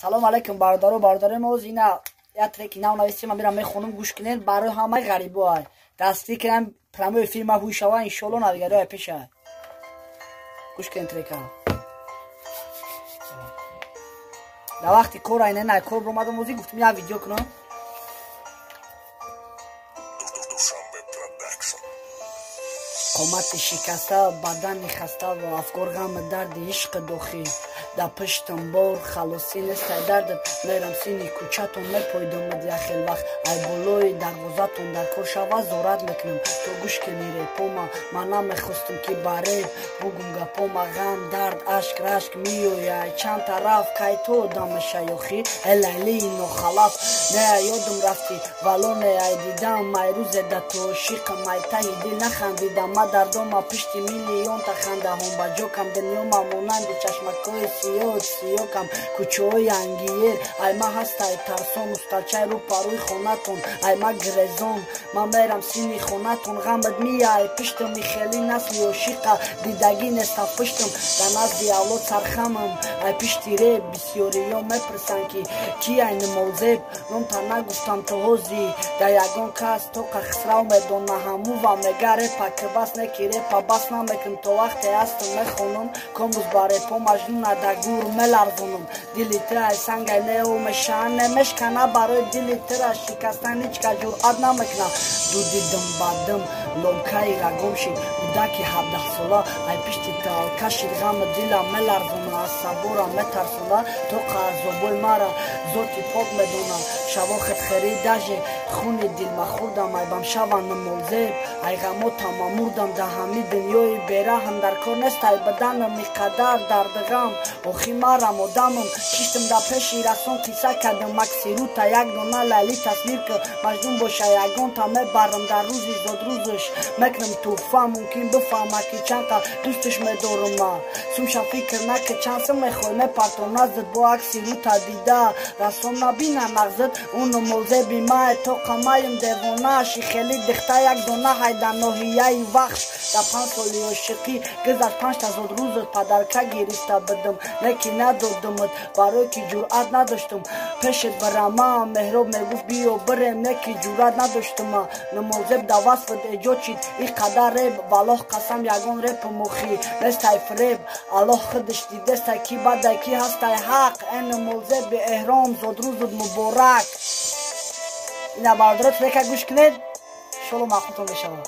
салом алейкум бародару бародари моз ина я треки нав навистим ма мирам мехонам гӯш кинен барои ҳамаи ғарибоай дастӣ кинам прямой эфир ма ҳуишава иншоалло навигариҳои пеша гӯш кинен трека да вақти кор айнена кор бромадам музи гуфтим я видео кунам қомати шикаста бадани хаста ва афкор ғами дарди ишқи дохил да пиштам бор халосӣ нестай дардат мерам сини кӯчатон мепойдомад яхел вақт ай болои дарвозатон дар кор шава зорат мекунам то гӯш кини репома ман намехостам ки бареб бугум гапома ғам дард ашк рашк миёяй чанд тараф кай то дами шаёхӣ элайлии нохалаф неа ёдам рафтӣ вало неай дидам май рӯзе да то шиқам май таҳи дил нахандидам ма дардома пишти миллионта хандаҳон ба ҷокам дунёма монанди чашмакҳои сиёкам кӯчаҳои ангиер ай ма ҳастай тарсон усталчай рӯ парӯи хонатон ай ма гирезон ман мерам сини хонатон ғамат мияй пиштам михели насли ошиқа дидагӣ неста пиштам да назди авлод сархамам ай пишти реб бисёриё мепирсанд ки ки ай намозеб ромта нагуфтам то ҳози да ягон кас то қахсрав медона ҳамува мега репа кибас неки репа бас намекун то вақте ҳастам мехонам комуз ба репо маҷнуна да гур меларзонам дили тирай сангай нео мешан немешкана барои дили тира шикастан ҳичка ҷуръат намекунам дудидам бадам ломкаи рагом шид кӯдаки 17 сола ай пишти талка шид ғами дилам меларзона аз саборам метарсона то қазобои мара зоти пок медона шаво хетхери даже хуни дилма хурдам ай бам шава намозеб ай ғамотам мурдам да ҳами дунёи бераҳм дар кор нестай баданам иқадар дардғам охи марам одамам шиштам да пеши расон қисса кардам максирута як дона лайли тасвир ка маҷнун боша ягонта мебарам дар рӯзи зодрӯзаш мекунам туҳфа мумкин бифаҳма ки чанқа дӯсташ медорума сумша фикр нака чанса мехоҳӣ мепартом наздат бо акси рута дида расон набина нағзат уну молзеби май то қамаим девонаши хели дихта як дона ҳайда ноҳияи вахш да 5 соли ошиқӣ гузашт 5 зодрӯзат падарка гирифта бидам леки надодамат барое ки ҷуръат надоштам пешет барама меҳроб мегуфт биё бирем леки ҷуръат надоштама намозеб да васфат эҷод шид и қадар реб валлоҳ қасам ягон репу мухӣ нестай фреб аллоҳ худаш дидестай ки бадай ки ҳастай ҳақ э намозеби эҳром зодрӯзат муборак ина бародарот трека гӯш кунед иншоалло мақбултон мешавад